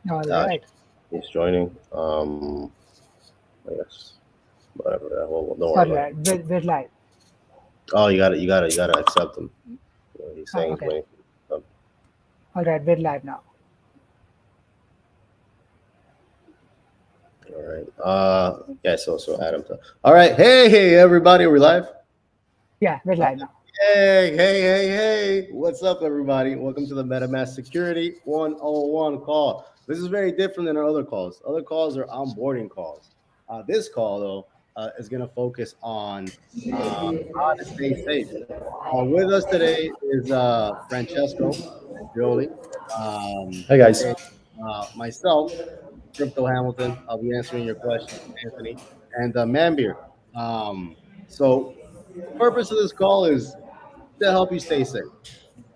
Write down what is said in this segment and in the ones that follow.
All Uh, right. he's joining. I guess whatever. Well, don't worry All about it. right. We're live. Oh, you gotta accept him. He's saying he's Okay. waiting. Um, All right. We're live now. all right. Yeah. So Adam. All right. Hey, everybody. We're live. Yeah, we're Uh, live now. hey. What's up, everybody? Welcome to the MetaMask Security 101 call. This is very different than our other calls. Other calls are onboarding calls. This call, though, is going to focus on how to stay safe. With us today is Francesco Andreoli, Hi guys. and myself, Crypto Hamilton. I'll be answering your questions, Anthony, and Manbir. Um, so, the purpose of this call is to help you stay safe.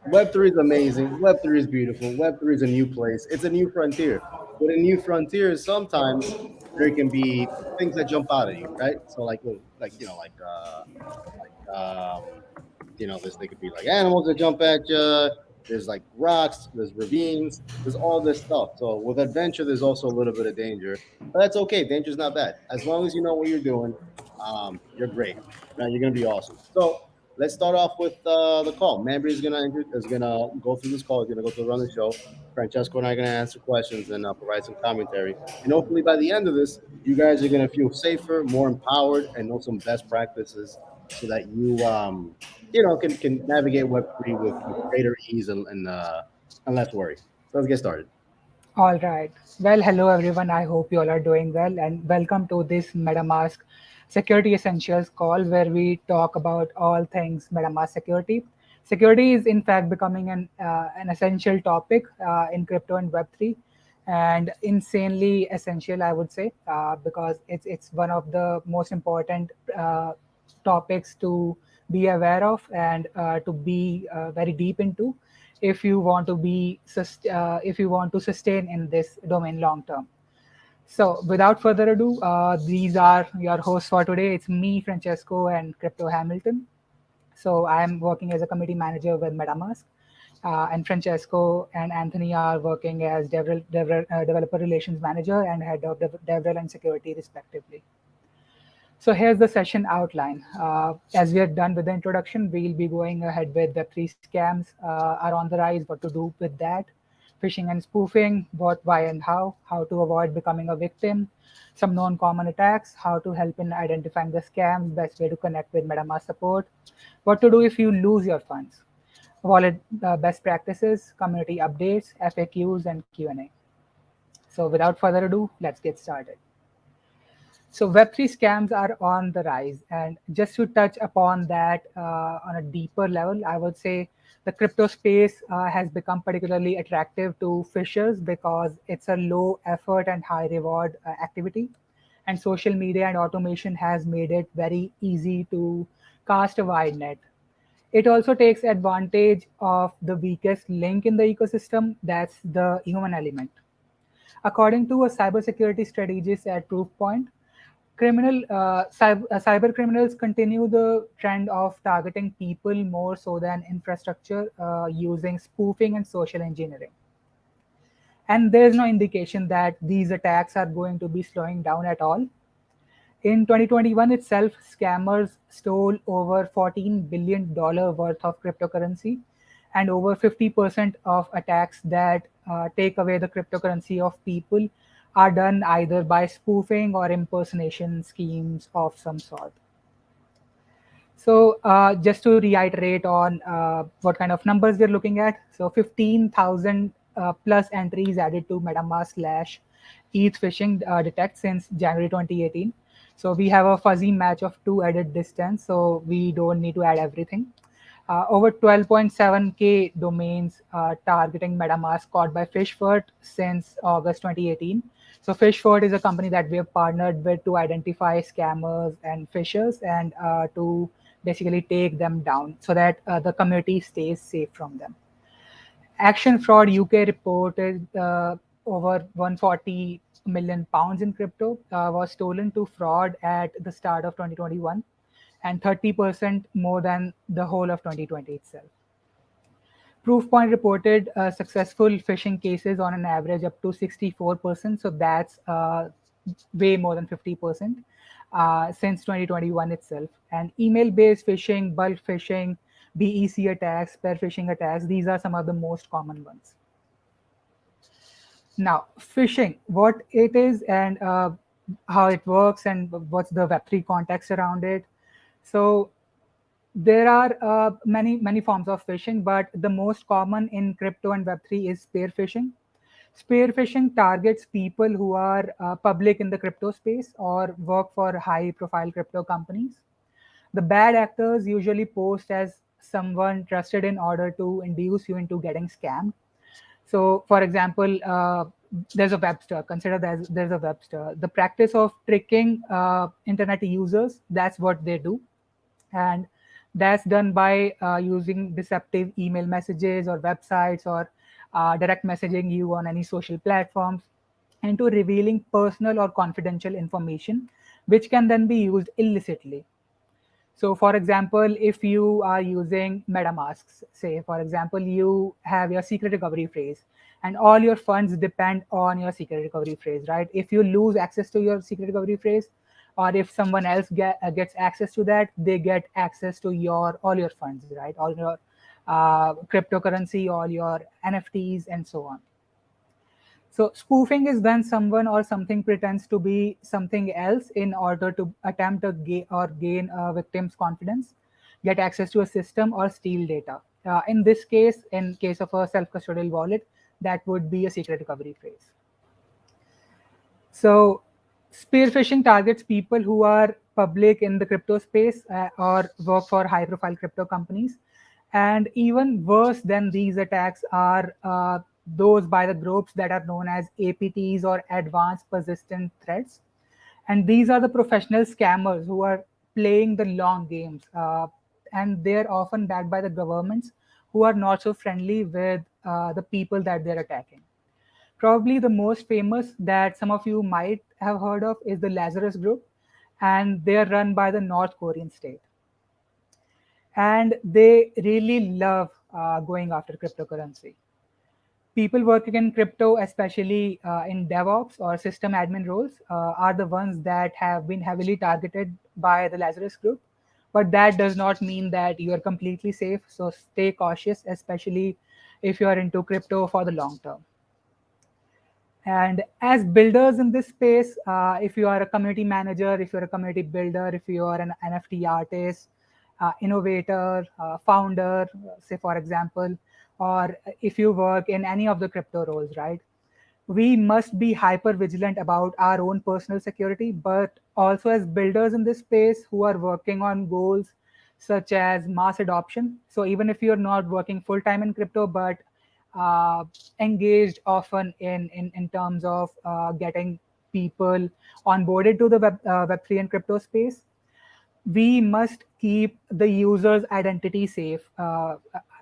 Web3 is amazing. Web3 is beautiful. Web3 is a new place. It's a new frontier. But in new frontiers, sometimes there can be things that jump out at you, right? So, this they could be like animals that jump at you. There's like rocks, there's ravines, there's all this stuff. So with adventure, there's also a little bit of danger, but that's okay. Danger's not bad as long as you know what you're doing. You're great. Right? You're gonna be awesome. So let's start off with the call. Mambry is gonna go through this call. He's gonna go through run the show. Francesco and I are gonna answer questions and provide some commentary. And hopefully by the end of this, you guys are gonna feel safer, more empowered, and know some best practices so that you can navigate Web3 with greater ease and less worry. So let's get started. All right. Well, hello everyone. I hope you all are doing well, and welcome to this MetaMask Security Essentials call, where we talk about all things MetaMask security. Security is in fact becoming an essential topic in crypto and Web3, and insanely essential, I would say, because it's one of the most important topics to be aware of and to be very deep into if you want to if you want to sustain in this domain long term. So without further ado, these are your hosts for today. It's me, Francesco, and Crypto Hamilton. So I'm working as a committee manager with MetaMask, and Francesco and Anthony are working as developer relations manager and head of DevRel and security, respectively. So here's the session outline. As we are done with the introduction, we'll be going ahead with Web3 scams are on the rise, what to do with that, phishing and spoofing, what, why, and how to avoid becoming a victim, some known common attacks, how to help in identifying the scams, best way to connect with MetaMask support, what to do if you lose your funds, wallet best practices, community updates, FAQs, and Q&A. So without further ado, let's get started. So Web3 scams are on the rise, and just to touch upon that on a deeper level, I would say the crypto space has become particularly attractive to fishers because it's a low effort and high reward activity, and social media and automation has made it very easy to cast a wide net. It also takes advantage of the weakest link in the ecosystem, that's the human element. According to a cybersecurity strategist at Proofpoint, cyber criminals continue the trend of targeting people more so than infrastructure using spoofing and social engineering. And there is no indication that these attacks are going to be slowing down at all. In 2021 itself, scammers stole over $14 billion worth of cryptocurrency, and over 50% of attacks that take away the cryptocurrency of people are done either by spoofing or impersonation schemes of some sort. So, just to reiterate on what kind of numbers we're looking at, so 15,000 plus entries added to MetaMask slash ETH phishing detect since January 2018. So we have a fuzzy match of two added distance, so we don't need to add everything. Over 12.7K domains targeting MetaMask caught by Fishfort since August 2018. So Fishfort is a company that we have partnered with to identify scammers and phishers and to basically take them down so that the community stays safe from them. Action Fraud UK reported over 140 million pounds in crypto was stolen to fraud at the start of 2021, and 30% more than the whole of 2020 itself. Proofpoint reported successful phishing cases on an average up to 64%. So that's way more than 50% since 2021 itself. And email-based phishing, bulk phishing, BEC attacks, pair phishing attacks, these are some of the most common ones. Now, phishing, what it is and how it works and what's the Web3 context around it. So there are many forms of phishing, but the most common in crypto and Web3 is spear phishing. Spear phishing targets people who are public in the crypto space or work for high-profile crypto companies. The bad actors usually post as someone trusted in order to induce you into getting scammed. So, for example, there's a Webster. Consider there's a Webster. The practice of tricking internet users, that's what they do. And that's done by using deceptive email messages or websites or direct messaging you on any social platforms into revealing personal or confidential information, which can then be used illicitly. So, for example, if you are using MetaMasks, say, for example, you have your secret recovery phrase and all your funds depend on your secret recovery phrase, right? If you lose access to your secret recovery phrase, or if someone else gets access to that, they get access to all your funds, right? All your cryptocurrency, all your NFTs, and so on. So spoofing is when someone or something pretends to be something else in order to attempt to gain a victim's confidence, get access to a system, or steal data. In this case, in case of a self-custodial wallet, that would be a secret recovery phrase. So spear phishing targets people who are public in the crypto space or work for high-profile crypto companies. And even worse than these attacks are those by the groups that are known as APTs or advanced persistent threats. And these are the professional scammers who are playing the long games. And they're often backed by the governments who are not so friendly with the people that they're attacking. Probably the most famous that some of you might have heard of is the Lazarus Group, and they are run by the North Korean state. And they really love going after cryptocurrency. People working in crypto, especially in DevOps or system admin roles, are the ones that have been heavily targeted by the Lazarus Group. But that does not mean that you are completely safe. So stay cautious, especially if you are into crypto for the long term. And as builders in this space, if you are a community manager, if you're a community builder, if you are an NFT artist, innovator, founder, say for example, or if you work in any of the crypto roles, right? We must be hyper vigilant about our own personal security, but also as builders in this space who are working on goals such as mass adoption. So even if you're not working full time in crypto, but engaged often in terms of getting people onboarded to the Web3 and crypto space, we must keep the user's identity safe,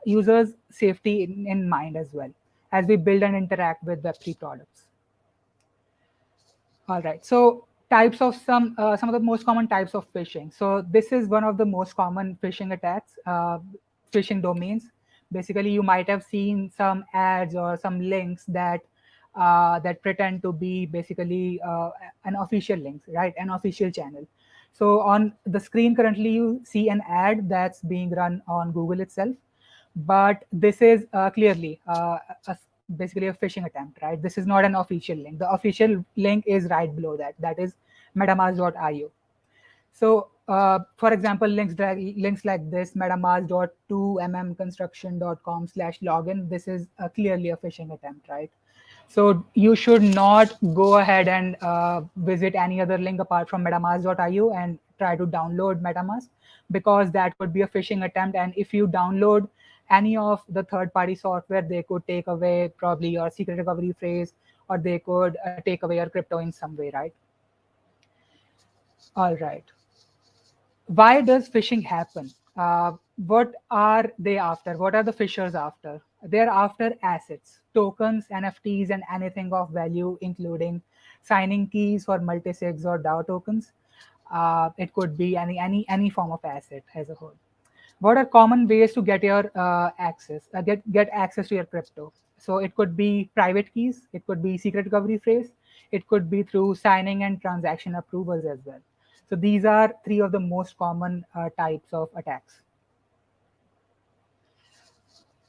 users' safety in mind as well as we build and interact with Web3 products. All right, so types of some of the most common types of phishing. So this is one of the most common phishing attacks, phishing domains. Basically, you might have seen some ads or some links that that pretend to be basically an official link, right? An official channel. So on the screen currently, you see an ad that's being run on Google itself, but this is clearly basically a phishing attempt, right? This is not an official link. The official link is right below that. That is MetaMask.io. So, for example, links like this, metamask.2mmconstruction.com/login. This is clearly a phishing attempt, right? So you should not go ahead and visit any other link apart from metamask.io and try to download MetaMask, because that could be a phishing attempt. And if you download any of the third-party software, they could take away probably your secret recovery phrase, or they could take away your crypto in some way, right? All right. Why does phishing happen? What are they after? What are the phishers after? They're after assets, tokens, NFTs, and anything of value, including signing keys for multisigs or DAO tokens. It could be any form of asset as a whole. What are common ways to get your get access to your crypto? So it could be private keys, it could be secret recovery phrase, it could be through signing and transaction approvals as well. So these are three of the most common types of attacks.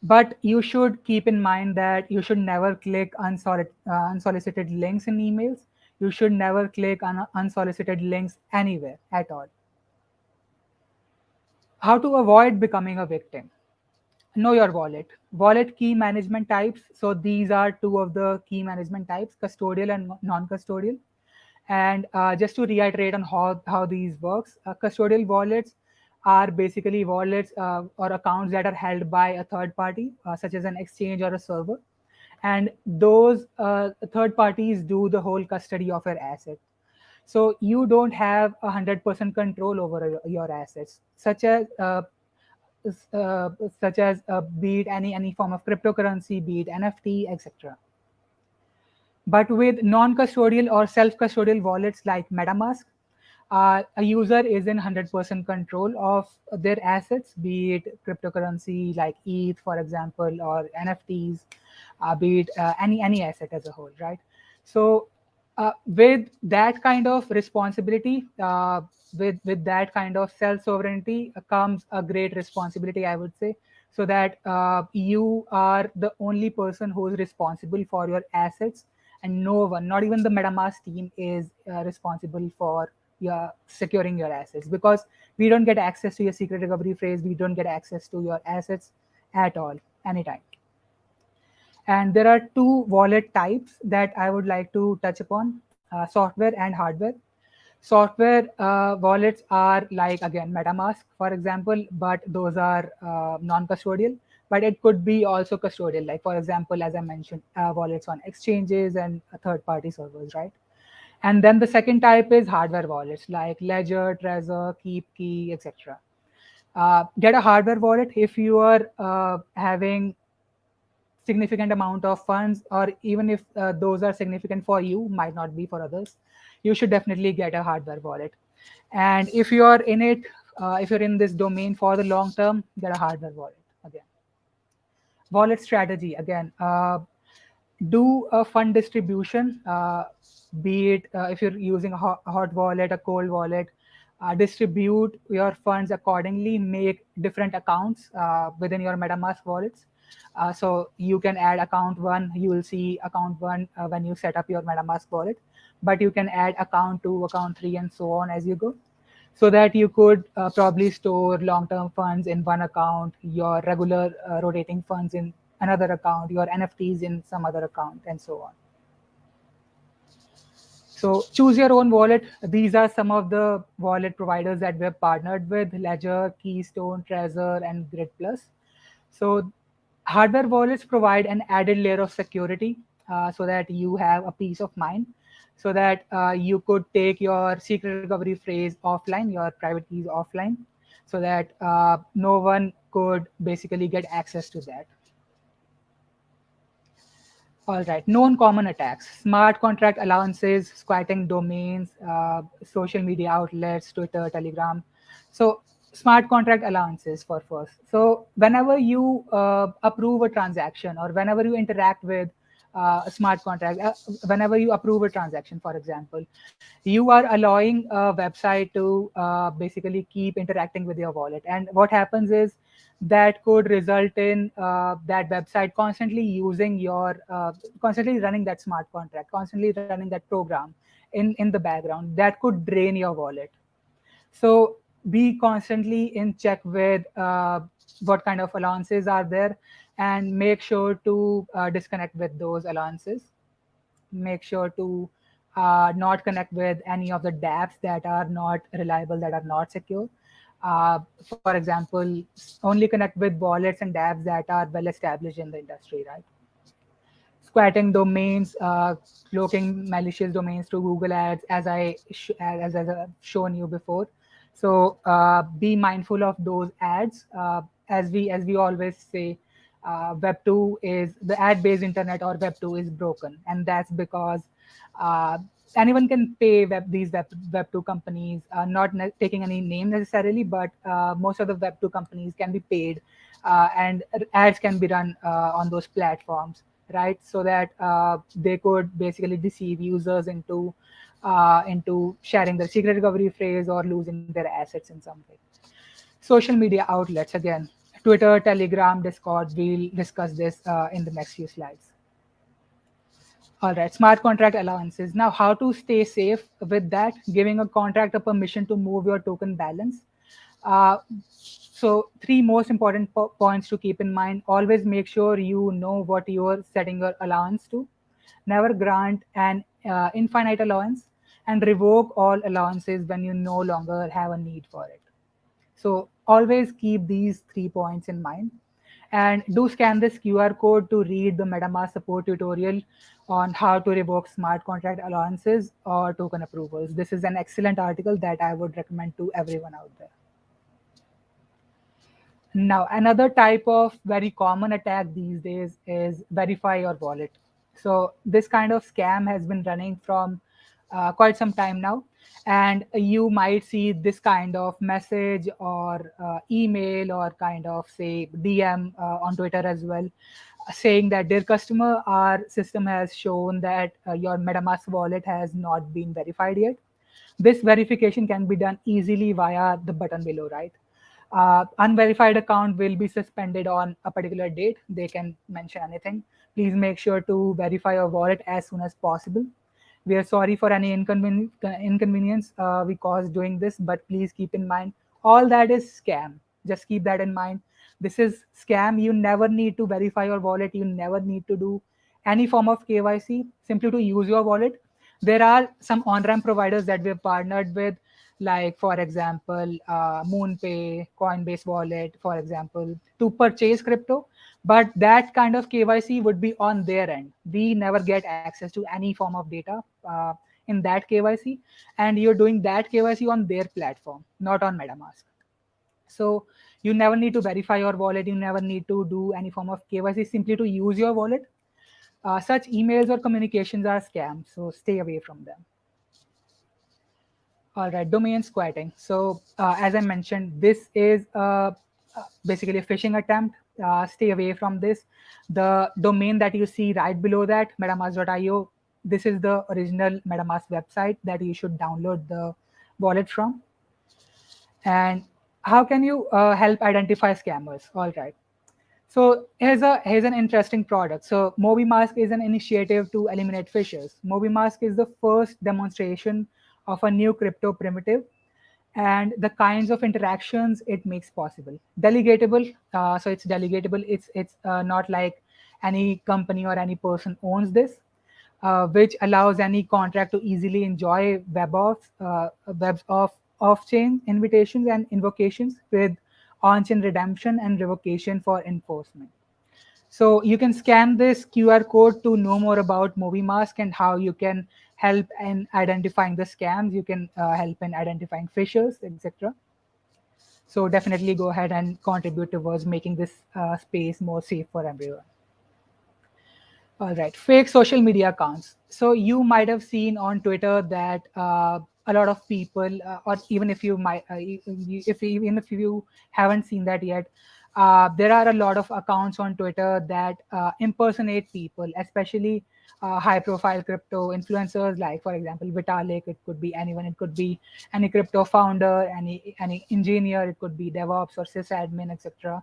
But you should keep in mind that you should never click unsolicited links in emails. You should never click on unsolicited links anywhere at all. How to avoid becoming a victim? Know your wallet key management types. So these are two of the key management types, custodial and non-custodial. And just to reiterate on how these works, custodial wallets are basically wallets or accounts that are held by a third party, such as an exchange or a server, and those third parties do the whole custody of your asset. So you don't have 100% control over your assets, uh, such as be it any form of cryptocurrency, be it NFT, etc. But with non-custodial or self-custodial wallets like MetaMask, a user is in 100% control of their assets, be it cryptocurrency like ETH, for example, or NFTs, be it any asset as a whole, right? So with that kind of responsibility, with that kind of self-sovereignty comes a great responsibility, I would say, so that you are the only person who is responsible for your assets, and no one, not even the MetaMask team, is responsible for securing your assets, because we don't get access to your secret recovery phrase, we don't get access to your assets at all, anytime. And there are two wallet types that I would like to touch upon, software and hardware. Software wallets are like, again, MetaMask, for example, but those are non-custodial. But it could be also custodial, like, for example, as I mentioned, wallets on exchanges and third-party servers, right? And then the second type is hardware wallets like Ledger, Trezor, KeepKey, etc. Get a hardware wallet if you are having significant amount of funds, or even if those are significant for you, might not be for others. You should definitely get a hardware wallet. And if you are in it, if you're in this domain for the long term, get a hardware wallet. Again, wallet strategy, again, do a fund distribution, be it if you're using a hot wallet, a cold wallet, distribute your funds accordingly, make different accounts within your MetaMask wallets. So you can add account one, you will see account one when you set up your MetaMask wallet, but you can add account two, account three, and so on as you go, so that you could probably store long-term funds in one account, your regular rotating funds in another account, your NFTs in some other account, and so on. So choose your own wallet. These are some of the wallet providers that we've partnered with: Ledger, Keystone, Trezor, and Grid Plus. So hardware wallets provide an added layer of security, so that you have a peace of mind, so that you could take your secret recovery phrase offline, your private keys offline, so that no one could basically get access to that. All right, known common attacks: smart contract allowances, squatting domains, social media outlets, Twitter, Telegram. So smart contract allowances for first. So whenever you approve a transaction, or whenever you interact with a smart contract, whenever you approve a transaction, for example, you are allowing a website to basically keep interacting with your wallet. And what happens is that could result in that website constantly using your constantly running that smart contract, constantly running that program in the background. That could drain your wallet. So be constantly in check with what kind of allowances are there, and make sure to disconnect with those allowances. Make sure to not connect with any of the dApps that are not reliable, that are not secure. For example, only connect with wallets and dApps that are well established in the industry, right? Squatting domains, cloaking malicious domains to Google Ads, as I've shown you before. So be mindful of those ads. As we always say, Web 2 is the ad-based internet, or Web 2 is broken, and that's because uh, anyone can pay these web 2 companies, not taking any name necessarily, but most of the web 2 companies can be paid, and ads can be run on those platforms, right? So that they could basically deceive users into sharing their secret recovery phrase or losing their assets in some way. Social media outlets, again, Twitter, Telegram, Discord. We'll discuss this in the next few slides. All right, smart contract allowances. Now, how to stay safe with that? Giving a contract a permission to move your token balance. So, three most important points to keep in mind. Always make sure you know what you're setting your allowance to. Never grant an infinite allowance, and revoke all allowances when you no longer have a need for it. So always keep these 3 points in mind. And do scan this QR code to read the MetaMask support tutorial on how to revoke smart contract allowances or token approvals. This is an excellent article that I would recommend to everyone out there. Now, another type of very common attack these days is verify your wallet. So this kind of scam has been running from quite some time now, and you might see this kind of message or email or kind of say DM on Twitter as well, saying that, dear customer, our system has shown that your MetaMask wallet has not been verified yet. This verification can be done easily via the button below, right? Unverified account will be suspended on a particular date. They can mention anything. Please make sure to verify your wallet as soon as possible. We are sorry for any inconvenience we caused doing this, but please keep in mind all that is scam. Just keep that in mind. This is scam. You never need to verify your wallet. You never need to do any form of KYC simply to use your wallet. There are some on-ramp providers that we've partnered with, like for example, MoonPay, Coinbase Wallet, for example, to purchase crypto. But that kind of KYC would be on their end. We never get access to any form of data in that KYC, and you're doing that KYC on their platform, not on MetaMask. So you never need to verify your wallet. You never need to do any form of KYC simply to use your wallet. Such emails or communications are scams, so stay away from them. All right, domain squatting. So as I mentioned, this is basically a phishing attempt. Stay away from this. The domain that you see right below that, metamask.io, this is the original MetaMask website that you should download the wallet from. And how can you help identify scammers? All right. So here's an interesting product. So MobiMask is an initiative to eliminate phishers. MobiMask is the first demonstration of a new crypto primitive and the kinds of interactions it makes possible. Delegatable, so it's delegatable. It's not like any company or any person owns this, which allows any contract to easily enjoy webs of off-chain invitations and invocations with on-chain redemption and revocation for enforcement. So you can scan this QR code to know more about MobiMask and how you can help in identifying the scams. You can help in identifying phishers, etc. So definitely go ahead and contribute towards making this space more safe for everyone. All right, fake social media accounts. So you might have seen on Twitter that a lot of people, or even if you might, even if you haven't seen that yet, there are a lot of accounts on Twitter that impersonate people, especially high-profile crypto influencers, like for example Vitalik. It could be anyone. It could be any crypto founder, any engineer. It could be DevOps or sysadmin, etc.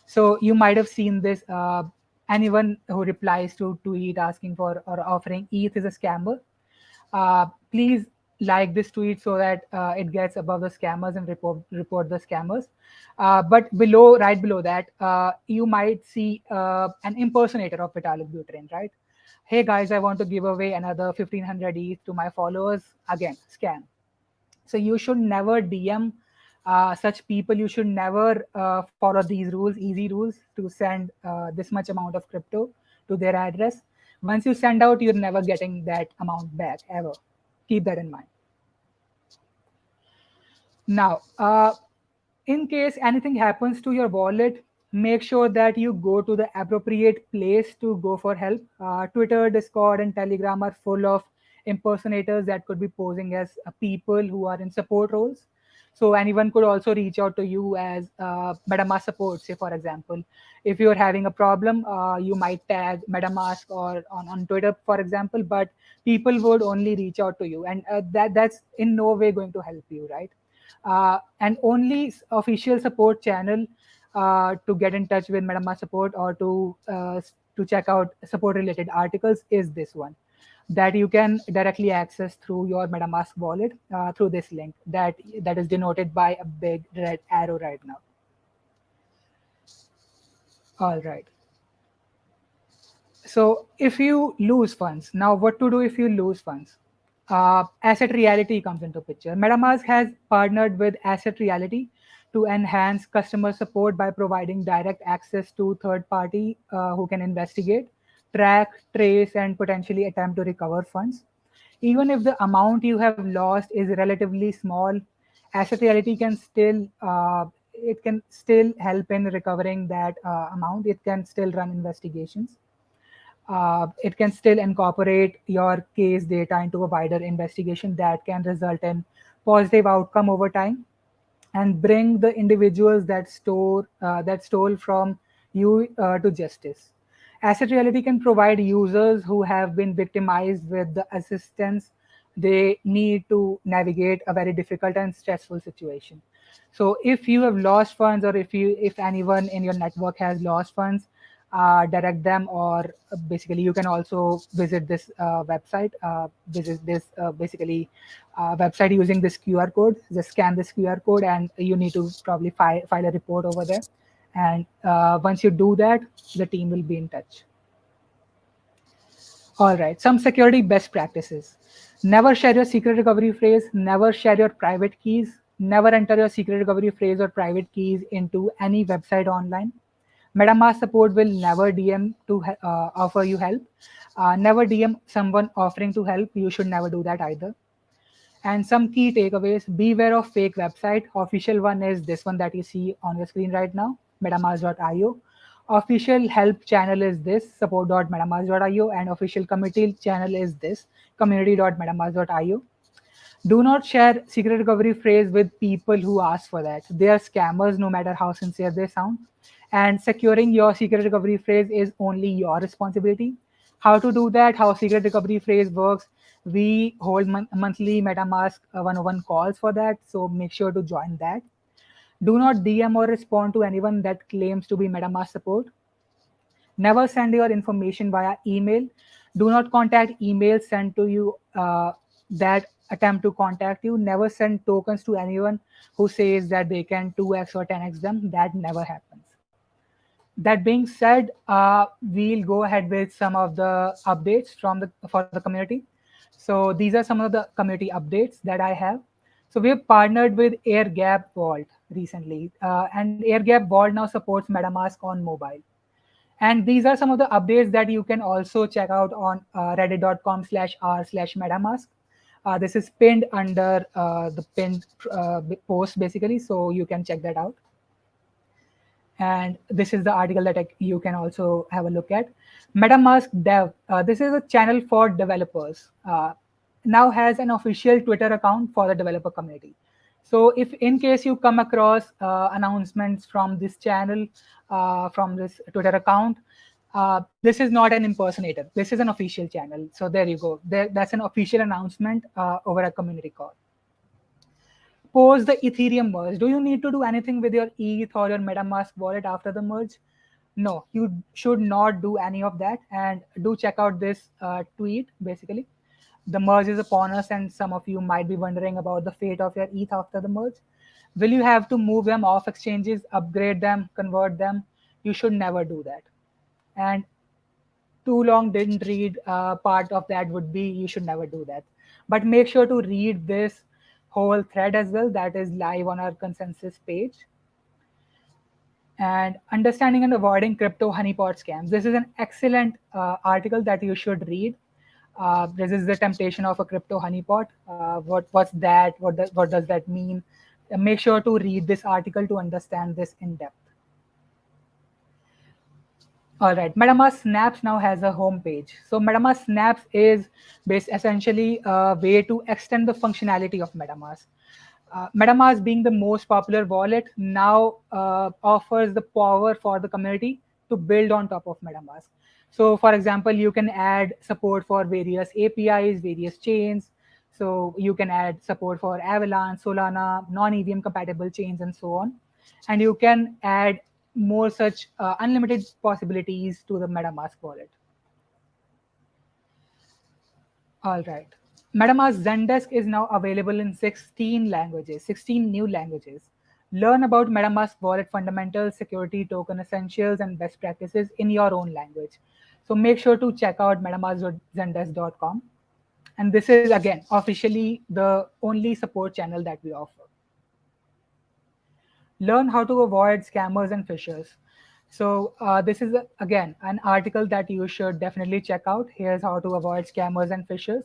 So you might have seen this. Anyone who replies to tweet asking for or offering ETH is a scammer. Please like this tweet so that it gets above the scammers and report the scammers. But below, right below that, you might see an impersonator of Vitalik Buterin, right? Hey guys, I want to give away another 1500 ETH to my followers. Again, scam. So you should never DM such people. You should never follow these rules, easy rules, to send this much amount of crypto to their address. Once you send out, you're never getting that amount back ever. Keep that in mind. Now, in case anything happens to your wallet, make sure that you go to the appropriate place to go for help. Twitter, Discord, and Telegram are full of impersonators that could be posing as people who are in support roles. So anyone could also reach out to you as MetaMask support. Say, for example, if you're having a problem, you might tag MetaMask or on Twitter, for example, but people would only reach out to you, and that's in no way going to help you, right? And only official support channel to get in touch with MetaMask support or to check out support related articles is this one that you can directly access through your MetaMask wallet through this link that is denoted by a big red arrow right now. All right. So if you lose funds, now what to do if you lose funds? Asset reality comes into picture. MetaMask has partnered with Asset Reality to enhance customer support by providing direct access to third party who can investigate, track, trace, and potentially attempt to recover funds. Even if the amount you have lost is relatively small, Asset Reality can still it can still help in recovering that amount. It can still run investigations. It can still incorporate your case data into a wider investigation that can result in positive outcome over time and bring the individuals that stole from you to justice. Asset Reality can provide users who have been victimized with the assistance they need to navigate a very difficult and stressful situation. So if you have lost funds, or if anyone in your network has lost funds, direct them, or basically you can also visit this visit this basically website using this QR code. Just scan this QR code, and you need to probably file a report over there. And once you do that, the team will be in touch. All right, some security best practices. Never share your secret recovery phrase, never share your private keys, never enter your secret recovery phrase or private keys into any website online. MetaMask support will never DM to offer you help. Never DM someone offering to help. You should never do that either. And some key takeaways: beware of fake website. Official one is this one that you see on your screen right now, metamask.io. Official help channel is this, support.metamask.io, and official committee channel is this, community.metamask.io. Do not share secret recovery phrase with people who ask for that. They are scammers no matter how sincere they sound. And securing your secret recovery phrase is only your responsibility. How to do that, how secret recovery phrase works, we hold monthly MetaMask 101 calls for that. So make sure to join that. Do not DM or respond to anyone that claims to be MetaMask support. Never send your information via email. Do not contact emails sent to you that attempt to contact you. Never send tokens to anyone who says that they can 2x or 10x them. That never happens. That being said, we'll go ahead with some of the updates for the community. So these are some of the community updates that I have. So we have partnered with AirGap Vault recently, and AirGap Vault now supports MetaMask on mobile. And these are some of the updates that you can also check out on reddit.com/r/metamask. This is pinned under the pinned post, basically, so you can check that out. And this is the article that you can also have a look at. MetaMask Dev, this is a channel for developers, now has an official Twitter account for the developer community. So if in case you come across announcements from this channel, from this Twitter account, this is not an impersonator. This is an official channel. So there you go. That's an official announcement over a community call. Post the Ethereum merge. Do you need to do anything with your ETH or your MetaMask wallet after the merge? No, you should not do any of that. And do check out this tweet, basically. The merge is upon us, and some of you might be wondering about the fate of your ETH after the merge. Will you have to move them off exchanges, upgrade them, convert them? You should never do that. And too long didn't read part of that would be you should never do that. But make sure to read this whole thread as well that is live on our ConsenSys page. And understanding and avoiding crypto honeypot scams. This is an excellent article that you should read. This is the temptation of a crypto honeypot. What's that? What does that mean? Make sure to read this article to understand this in depth. All right, MetaMask Snaps now has a home page. So MetaMask Snaps is essentially a way to extend the functionality of MetaMask. MetaMask, being the most popular wallet, now offers the power for the community to build on top of MetaMask. So, for example, you can add support for various APIs, various chains. So you can add support for Avalanche, Solana, non-EVM compatible chains, and so on. And you can add more such unlimited possibilities to the MetaMask wallet. All right. MetaMask Zendesk is now available in 16 languages, 16 new languages. Learn about MetaMask wallet fundamentals, security token essentials, and best practices in your own language. So make sure to check out metamaskzendesk.com. And this is, again, officially the only support channel that we offer. Learn how to avoid scammers and phishers. So this is again an article that you should definitely check out. Here's how to avoid scammers and phishers.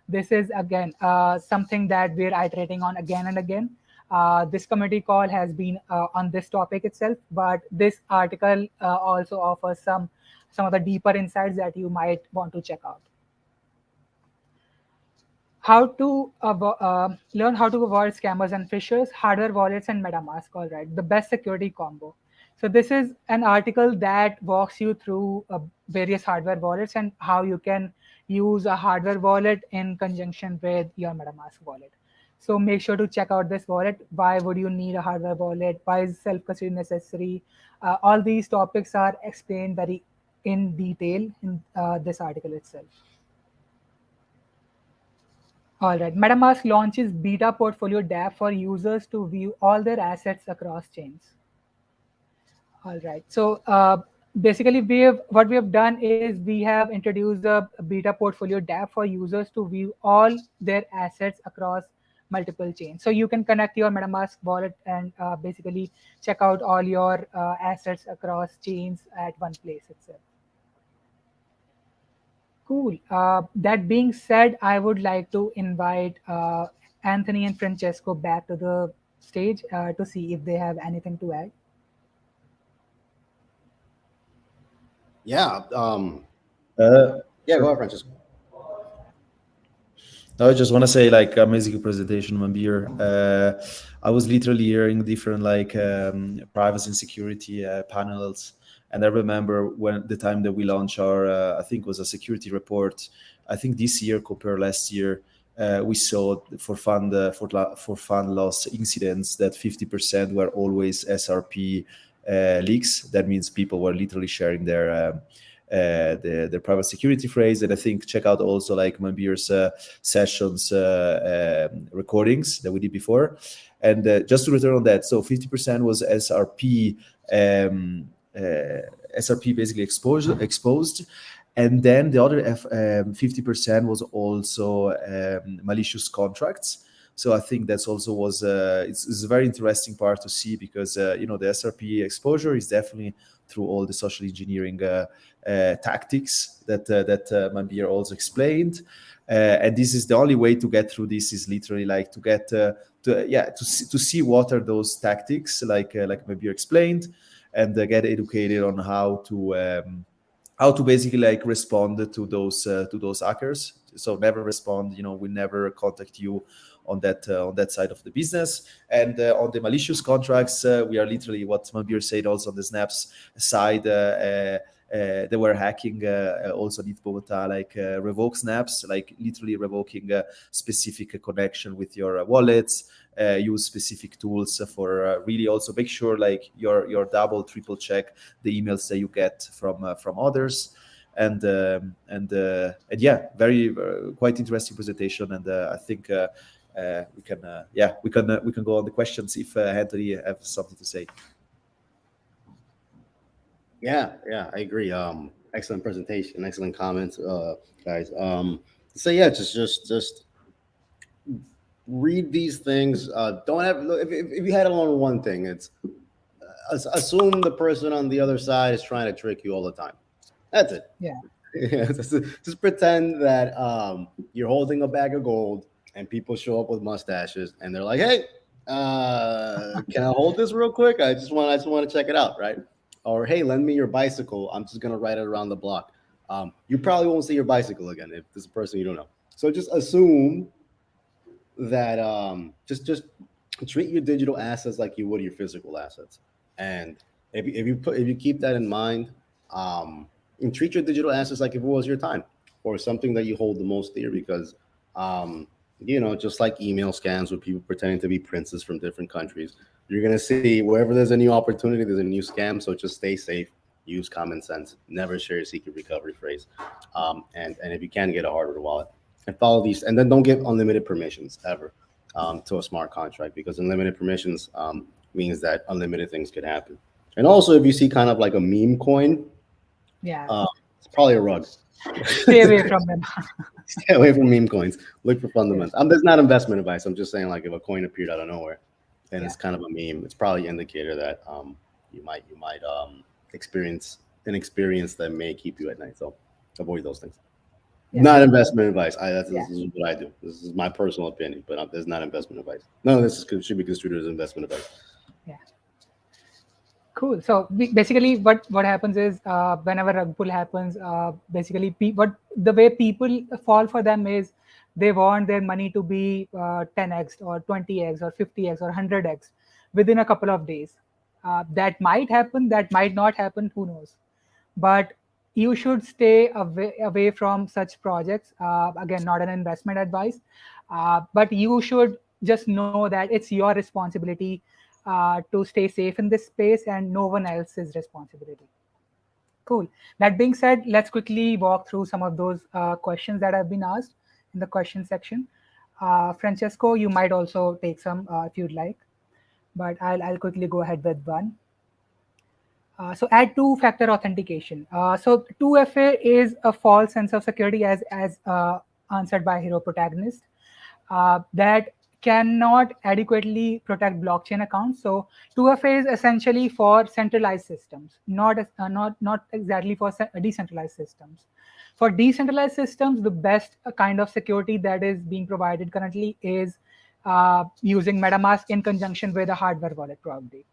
This is again something that we're iterating on again and again. This community call has been on this topic itself, but this article also offers some of the deeper insights that you might want to check out. How to learn how to avoid scammers and phishers, hardware wallets, and MetaMask. All right, the best security combo. So this is an article that walks you through various hardware wallets and how you can use a hardware wallet in conjunction with your MetaMask wallet. So make sure to check out this wallet. Why would you need a hardware wallet? Why is self-custody necessary? All these topics are explained very in detail in this article itself. All right. MetaMask launches beta portfolio dApp for users to view all their assets across chains. All right. So basically, what we have done is we have introduced a beta portfolio dApp for users to view all their assets across multiple chains. So you can connect your MetaMask wallet and basically check out all your assets across chains at one place itself. Cool. That being said, I would like to invite Anthony and Francesco back to the stage to see if they have anything to add. Yeah. Yeah. Go ahead, Francesco. No, I just want to say, like, amazing presentation, Manbir. I was literally hearing different privacy and security panels, and I remember when the time that we launched our, I think it was a security report. I think this year compared last year, we saw for fund loss incidents that 50% were always SRP leaks. That means people were literally sharing their private security phrase. And I think check out also like Manbir's sessions recordings that we did before. And just to return on that, so 50% was SRP, SRP basically exposed. And then the other 50% was also malicious contracts. So I think that's also was it's a very interesting part to see because the SRP exposure is definitely through all the social engineering tactics that Manbir also explained, and this is the only way to get through this is literally like to get to see what are those tactics like Manbir explained, and get educated on how to basically like respond to those hackers. So never respond. We never contact you on that side of the business. And on the malicious contracts, we are literally what Manbir said also on the snaps side. They were hacking also in Bogota, like revoke snaps, like literally revoking a specific connection with your wallets. Use specific tools for really also make sure like your double triple check the emails that you get from others. And yeah, very quite interesting presentation. And I think we can go on the questions if Anthony have something to say. Yeah, I agree. Excellent presentation, excellent comments, guys. So yeah, just read these things. Don't have if you had to learn one thing, it's assume the person on the other side is trying to trick you all the time. That's it. Yeah. Just pretend that you're holding a bag of gold and people show up with mustaches and they're like, "Hey, can I hold this real quick? I just want to check it out, right?" or hey, lend me your bicycle. I'm just gonna ride it around the block. You probably won't see your bicycle again if this is a person you don't know. So just assume that just treat your digital assets like you would your physical assets. And if you keep that in mind, and treat your digital assets like if it was your time or something that you hold the most dear, because um, just like email scams with people pretending to be princes from different countries, you're gonna see wherever there's a new opportunity, there's a new scam. So just stay safe, use common sense, never share your secret recovery phrase, and if you can, get a hardware wallet and follow these, and then don't give unlimited permissions ever to a smart contract, because unlimited permissions means that unlimited things could happen. And also, if you see kind of like a meme coin, Yeah, it's probably a rug. stay away from them. Stay away from meme coins. Look for Yes. fundamentals. There's not investment advice. I'm just saying, like, if a coin appeared out of nowhere and Yeah. it's kind of a meme, it's probably an indicator that you might experience an experience that may keep you at night. So avoid those things. Yeah. Not investment advice. Yeah. This is what I do. This is my personal opinion, but there's not investment advice. None of this should be construed as investment advice. Yeah. Cool. So basically, what happens is whenever rug pull happens, basically, what the way people fall for them is they want their money to be 10x or 20x or 50x or 100x within a couple of days. That might happen. That might not happen. Who knows? But you should stay away from such projects. Again, not an investment advice, but you should just know that it's your responsibility to stay safe in this space and no one else's responsibility. Cool. That being said, let's quickly walk through some of those questions that have been asked in the question section. Francesco, you might also take some if you'd like, but I'll quickly go ahead with one. So add two-factor authentication. So 2FA is a false sense of security as answered by hero protagonist that cannot adequately protect blockchain accounts. So 2FA is essentially for centralized systems, not exactly for decentralized systems. For decentralized systems, the best kind of security that is being provided currently is using MetaMask in conjunction with a hardware wallet, probably.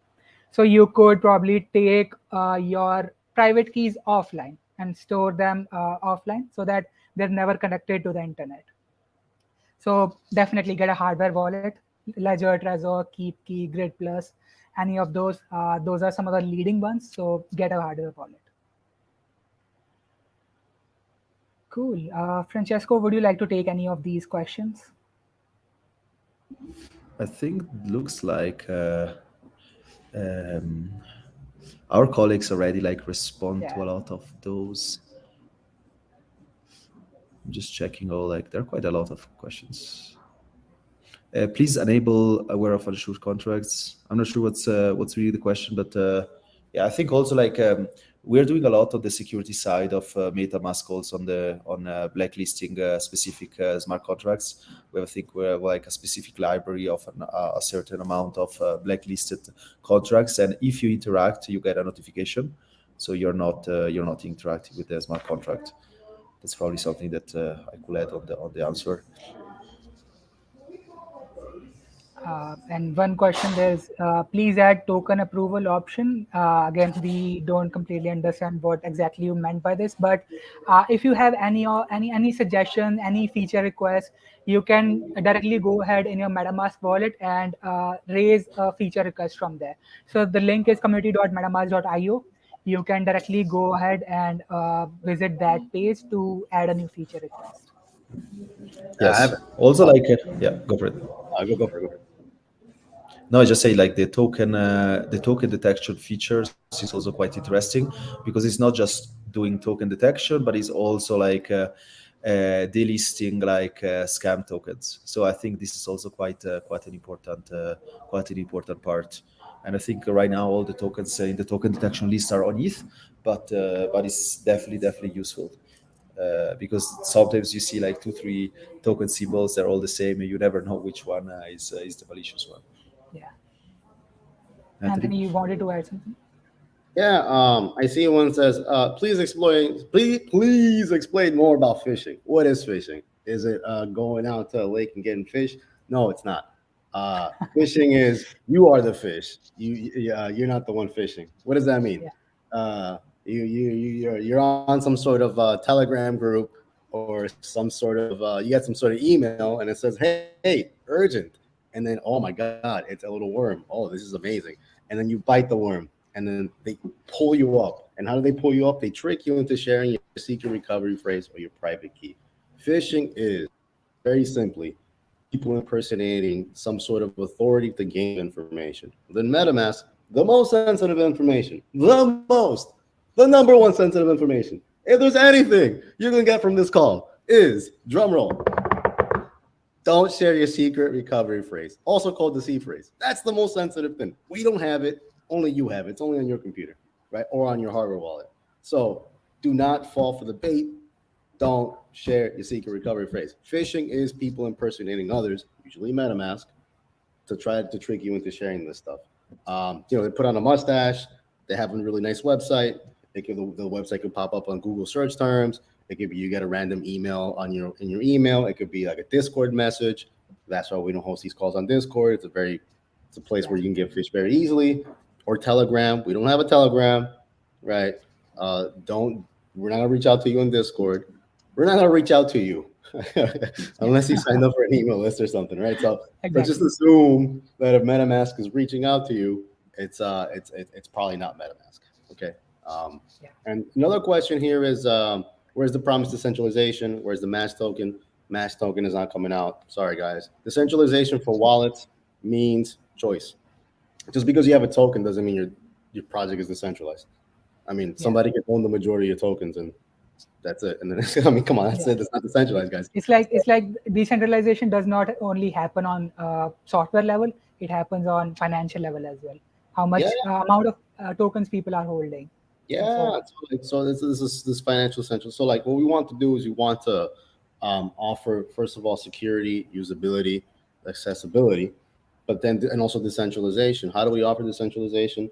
So you could probably take your private keys offline and store them offline so that they're never connected to the internet. So definitely get a hardware wallet, Ledger, Trezor, KeepKey, Grid Plus, any of those. Those are some of the leading ones. So get a hardware wallet. Cool. Francesco, would you like to take any of these questions? I think it looks like um, our colleagues already like respond to Yeah. a lot of those. I'm just checking all, like there are quite a lot of questions. Please enable aware of unsure contracts. I'm not sure what's really the question, but yeah, I think also like we're doing a lot on the security side of MetaMask also on blacklisting specific smart contracts. We have, I think we have like a specific library of a certain amount of blacklisted contracts, and if you interact, you get a notification. So you're not interacting with the smart contract. That's probably something that I could add on the answer. And one question there's please add token approval option. Again, we don't completely understand what exactly you meant by this, but if you have any suggestion, any feature request, you can directly go ahead in your MetaMask wallet and raise a feature request from there. So the link is community.metamask.io. You can directly go ahead and visit that page to add a new feature request. I have Yes. Also, like yeah, go for it. go for it. Go for it. No, I just say like the token detection features is also quite interesting because it's not just doing token detection, but it's also like delisting like scam tokens. So I think this is also quite an important part. And I think right now all the tokens in the token detection list are on ETH, but it's definitely useful. Because sometimes you see like two, three token symbols, they're all the same, and you never know which one is the malicious one. Yeah. Anthony? Anthony, you wanted to add something? Yeah, I see one says, please explain more about fishing. What is fishing? Is it going out to a lake and getting fish? No, it's not. Fishing is you are the fish. You're not the one fishing. What does that mean? Yeah. You're on some sort of Telegram group or some sort of you get some sort of email and it says, "Hey, urgent," and then oh my God, it's a little worm. Oh, this is amazing, and then you bite the worm, and then they pull you up. And how do they pull you up? They trick you into sharing your secret recovery phrase or your private key. Phishing is very simply people impersonating some sort of authority to gain information. Then MetaMask, the most sensitive information, the number one sensitive information. If there's anything you're gonna get from this call, is drum roll. Don't share your secret recovery phrase, also called the C phrase. That's the most sensitive thing. We don't have it. Only you have it. It's only on your computer, right? Or on your hardware wallet. So do not fall for the bait. Don't share your secret recovery phrase. Phishing is people impersonating others, usually MetaMask, to try to trick you into sharing this stuff. They put on a mustache. They have a really nice website. The website could pop up on Google search terms. It could be you get a random email in your email. It could be like a Discord message. That's why we don't host these calls on Discord. It's a place where you can get fished very easily. Or Telegram. We don't have a Telegram, right? Don't We're not gonna reach out to you on Discord. We're not gonna reach out to you unless you sign up for an email list or something, right? So just Exactly. assume that if MetaMask is reaching out to you, it's probably not MetaMask. Okay. Um, Yeah. and another question here is where's the promised decentralization? Where's the mass token? Mass token is not coming out. Sorry, guys. Decentralization for wallets means choice. Just because you have a token doesn't mean your project is decentralized. I mean, Yeah. somebody can own the majority of tokens, and that's it. And then I mean, come on, that's Yeah. it. It's not decentralized, guys. It's like decentralization does not only happen on software level; it happens on financial level as well. How Yeah, much amount of tokens people are holding, and so yeah. on. So this is this financial essential. So like, what we want to do is we want to offer first of all security, usability, accessibility, but then and also decentralization. How do we offer decentralization?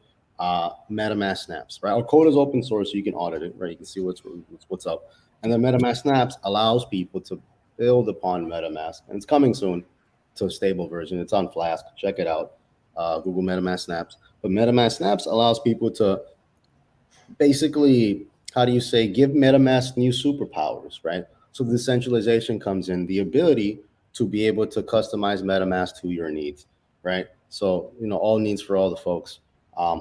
MetaMask snaps, right? Our code is open source, so you can audit it, right? You can see what's up. And then MetaMask snaps allows people to build upon MetaMask, and it's coming soon to a stable version. It's on Flask. Check it out. Google MetaMask snaps. But MetaMask snaps allows people to basically, how do you say, give MetaMask new superpowers, right? So the decentralization comes in the ability to be able to customize MetaMask to your needs, right? So, all needs for all the folks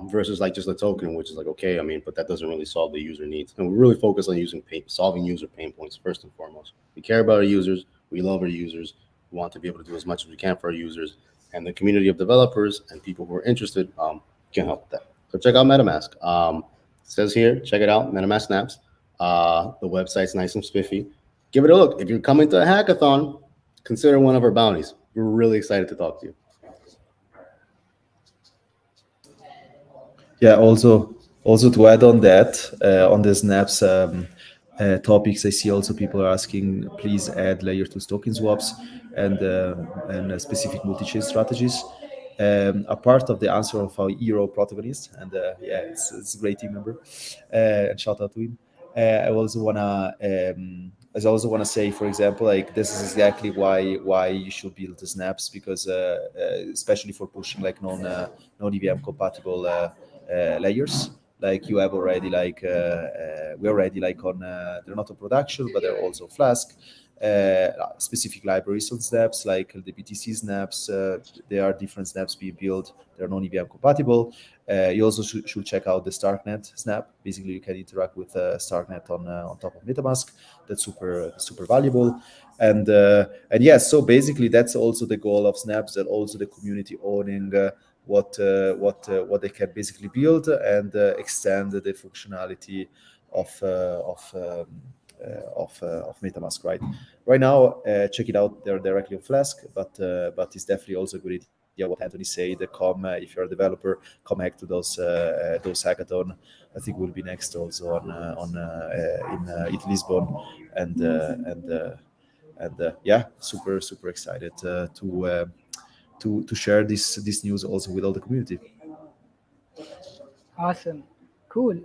versus like just a token, which is like, okay, I mean, but that doesn't really solve the user needs. And we really focus on solving user pain points first and foremost. We care about our users. We love our users. We want to be able to do as much as we can for our users. And the community of developers and people who are interested can help with that. So check out MetaMask. It says here, check it out, MetaMask Snaps. The website's nice and spiffy. Give it a look. If you're coming to a hackathon, consider one of our bounties. We're really excited to talk to you. Yeah, also to add on that, on the snaps topics, I see also people are asking, please add layer two token swaps and specific multi-chain strategies. A part of the answer of our hero protagonist, and yeah, it's a great team member, and shout out to him. I also wanna say, for example, like this is exactly why you should build the snaps because especially for pushing like non EVM compatible layers. Like you have already we already like on they're not on production, but they're also Flask. Specific libraries on snaps like the BTC snaps. There are different snaps being built. They're non-EVM compatible. You also should check out the Starknet snap. Basically, you can interact with Starknet on top of MetaMask. That's super valuable. And yes, so basically that's also the goal of snaps, and also the community owning what they can basically build and extend the functionality of of MetaMask. Right now, check it out. They're directly on Flask, but it's definitely also a good idea. What Anthony said, come if you're a developer, come hack to those hackathon. I think we'll be next also in Lisbon, and yeah, super excited to share this news also with all the community. Awesome. Cool.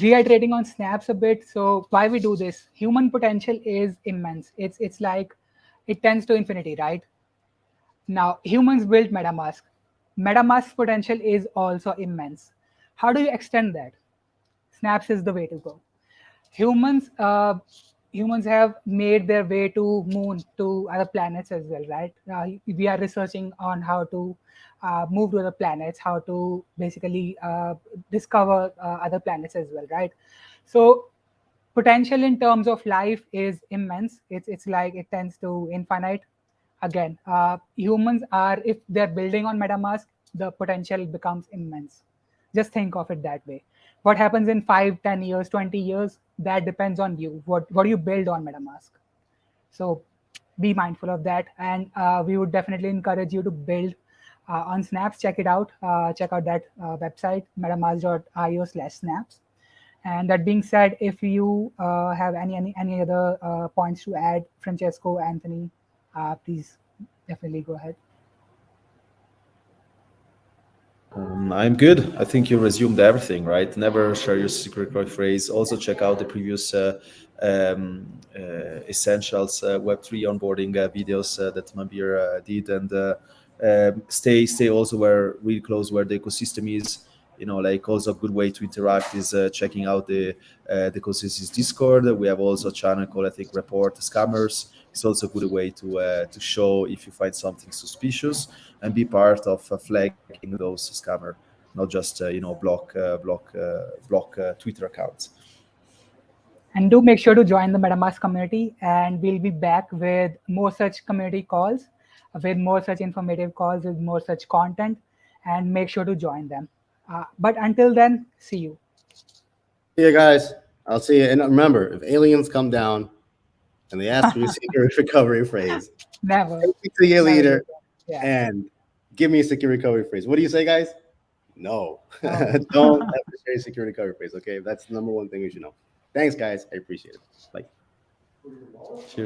Reiterating on snaps a bit. So why we do this? Human potential is immense. It's like it tends to infinity, right? Now humans built MetaMask. MetaMask potential is also immense. How do you extend that? Snaps is the way to go. Humans humans have made their way to moon, to other planets as well, right? We are researching on how to move to other planets, how to basically discover other planets as well, right? So potential in terms of life is immense. It's like it tends to infinite. Again, humans are, if they're building on MetaMask, the potential becomes immense. Just think of it that way. What happens in 5, 10 years, 20 years, that depends on you. What do you build on MetaMask? So be mindful of that, and we would definitely encourage you to build on Snaps. Check it out. Check out that website, metamask.io/snaps. And that being said, if you have any other points to add, Francesco, Anthony, please definitely go ahead. I'm good. I think you resumed everything, right? Never share your secret code phrase. Also, check out the previous Essentials Web3 onboarding videos that Manbir did, and stay also where really close where the ecosystem is. Like also a good way to interact is checking out the ConsenSys Discord. We have also a channel called, I think, Report Scammers. It's also a good way to show if you find something suspicious and be part of flagging those scammer, not just block Twitter accounts. And do make sure to join the MetaMask community, and we'll be back with more such community calls, with more such informative calls, with more such content, and make sure to join them. But until then, see you. See you guys. I'll see you. And remember, if aliens come down and they ask for your secret recovery phrase, Never. take it to your Never leader do that. Yeah. and give me a secret recovery phrase. What do you say, guys? No. No. Don't ever share your secret recovery phrase. Okay, that's the number one thing you should know. Thanks, guys. I appreciate it. Bye. Cheers.